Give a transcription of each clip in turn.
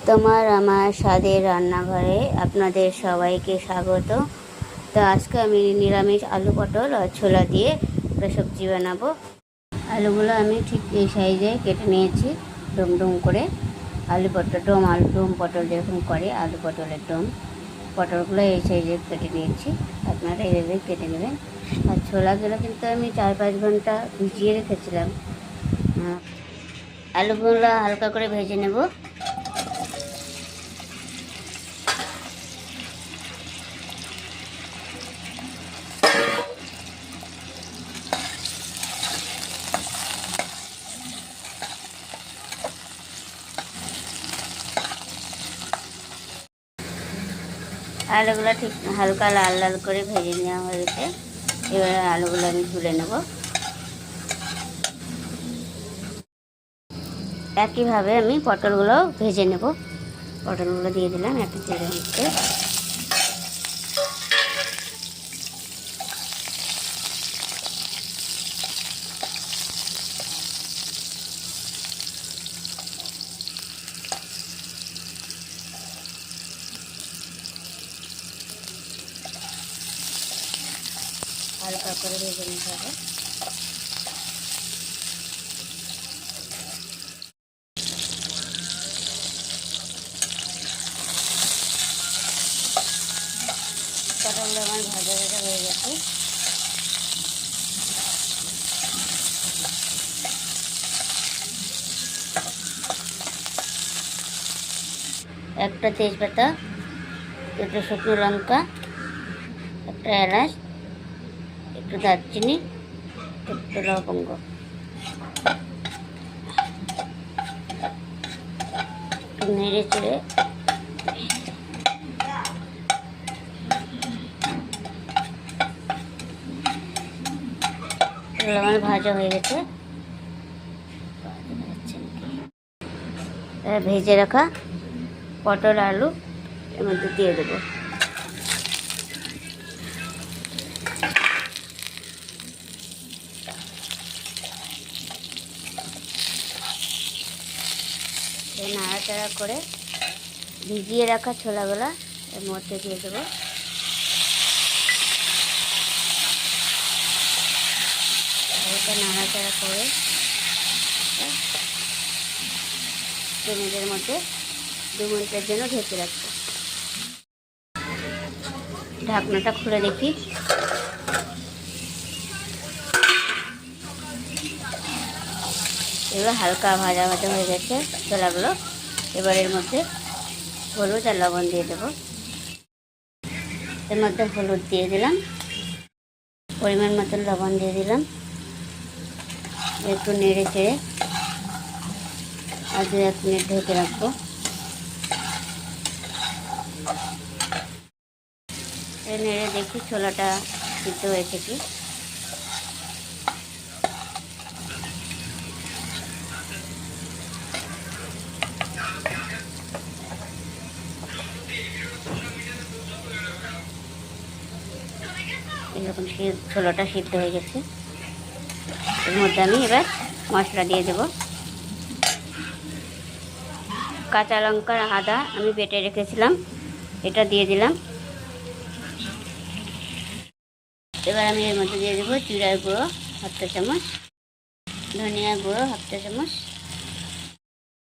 তোমার আমার স্বাদের রান্নাঘরে আপনাদের সবাইকে স্বাগত। তো আজকে আমি নিরামিষ আলু পটল আর ছোলা দিয়ে একটা সবজি বানাবো। আলুগুলো আমি ঠিক এই সাইজে কেটে নিয়েছি, ডুম ডুম করে। আলু পটল যেরকম করে আলু পটলের ডোম, পটলগুলো এই সাইজে কেটে নিয়েছি। আপনারা এইভাবে কেটে নেবেন। আর ছোলাগুলো কিন্তু আমি 4-5 ঘন্টা ভিজিয়ে রেখেছিলাম। আলুগুলো হালকা করে ভেজে নেব। আলুগুলো ঠিক হালকা লাল লাল করে ভেজে নেওয়া হয়েছে। এবারে আলুগুলো আমি তুলে নেব। একইভাবে আমি পটলগুলো ভেজে নেব। পটলগুলো দিয়ে দিলাম একটা তেলের মধ্যে। হালকা করে ভেজে নিতে হবে। পটলগুলো আমার ভাজা ভাজা হয়ে গেছে। একটা তেজপাতা, দুটো শুকনো লঙ্কা, একটা এলাচ, একটু দারচিনি, একটু লবঙ্গ, একটু নেড়ে চেড়ে আমার ভাজা হয়ে গেছে। ভেজে রাখা পটল আলু এর মধ্যে দিয়ে দেবো। নাড়াচাড়া করে ভিজিয়ে রাখা ছোলাগুলা এর মধ্যে দিয়ে দেবো। হালকা নাড়াচাড়া করে 2 মিনিটের মধ্যে 2 মিনিটের জন্য ঢেকে রাখবো। ঢাকনাটা খুলে দেখি। এগুলো হালকা ভাজা ভাজা হয়ে গেছে ছোলাগুলো। এবার এর মধ্যে হলুদ আর লবণ দিয়ে দেবো। এর মধ্যে হলুদ দিয়ে দিলাম, পরিমাণ মতন লবণ দিয়ে দিলাম। একটু নেড়ে চেড়ে আর 2-1 মিনিট ঢেকে রাখবো। নেড়ে দেখি ছোলাটা সিদ্ধ হয়েছে কি। এরকম ছোলাটা সিদ্ধ হয়ে গেছে। এর মধ্যে আমি এবার মশলা দিয়ে দেব। কাঁচা লঙ্কার আদা আমি বেটে রেখেছিলাম, এটা দিয়ে দিলাম। এবার আমি এর মধ্যে দিয়ে দেবো জিরার গুঁড়ো 1/2 চামচ, ধনিয়া গুঁড়ো 1/2 চামচ।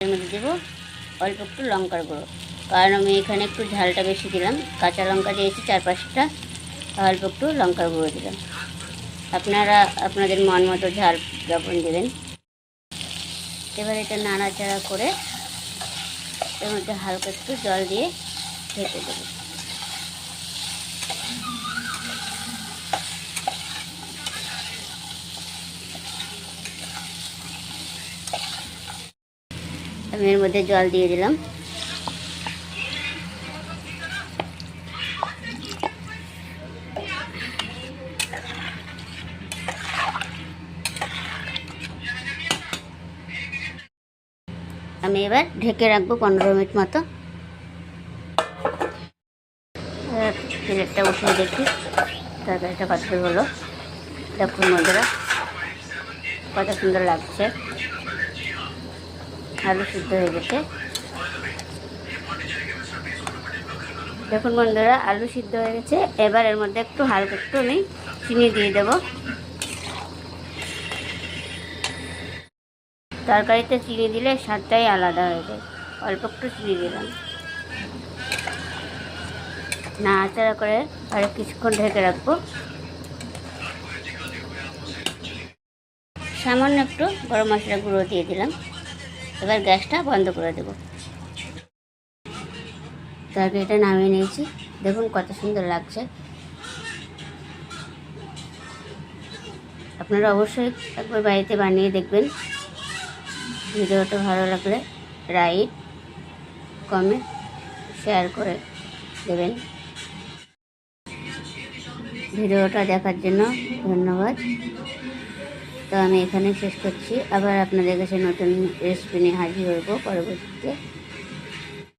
এর মধ্যে দেবো অল্প একটু লঙ্কার গুঁড়ো, কারণ আমি এখানে একটু ঝালটা বেশি দিলাম। কাঁচা লঙ্কা দিয়েছি 4-5টা, অল্প একটু লঙ্কার গুঁড়ো দিলাম। আপনারা আপনাদের মন মতো ঝাল যখন দেবেন। এবার এটা নাড়াচাড়া করে এর মধ্যে হালকা একটু জল দিয়ে ঢেকে দেবো। আমি এর মধ্যে জল দিয়ে দিলাম। আমি এবার ঢেকে রাখবো 15 মিনিট মতো। প্লেটটা উঠিয়ে দেখি তরকারিটা কত হলো। দেখুন বন্ধুরা, কত সুন্দর লাগছে। আলু সিদ্ধ হয়ে গেছে। দেখুন বন্ধুরা, আলু সিদ্ধ হয়ে গেছে। এবার এর মধ্যে একটু হালকা একটু আমি চিনি দিয়ে দেব। তরকারিতে চিনি দিলে স্বাদটাই আলাদা হয়ে যায়। অল্প একটু চিনি দিলাম। নাড়াচাড়া করে আর কিছুক্ষণ ঢেকে রাখবো। সামান্য একটু গরম মশলা গুঁড়ো দিয়ে দিলাম। এবার গ্যাসটা বন্ধ করে দেব। তরকারিটা নামিয়ে নিয়েছি। দেখুন কত সুন্দর লাগছে। আপনারা অবশ্যই একবার বাড়িতে বানিয়ে দেখবেন। ভিডিওটা ভালো লাগলে লাইক, কমেন্ট, শেয়ার করে দেবেন। ভিডিওটা দেখার জন্য ধন্যবাদ। তো আমি এখানে শেষ করছি। আবার আপনাদের কাছে নতুন রেসিপি নিয়ে হাজির হব পরবর্তীতে।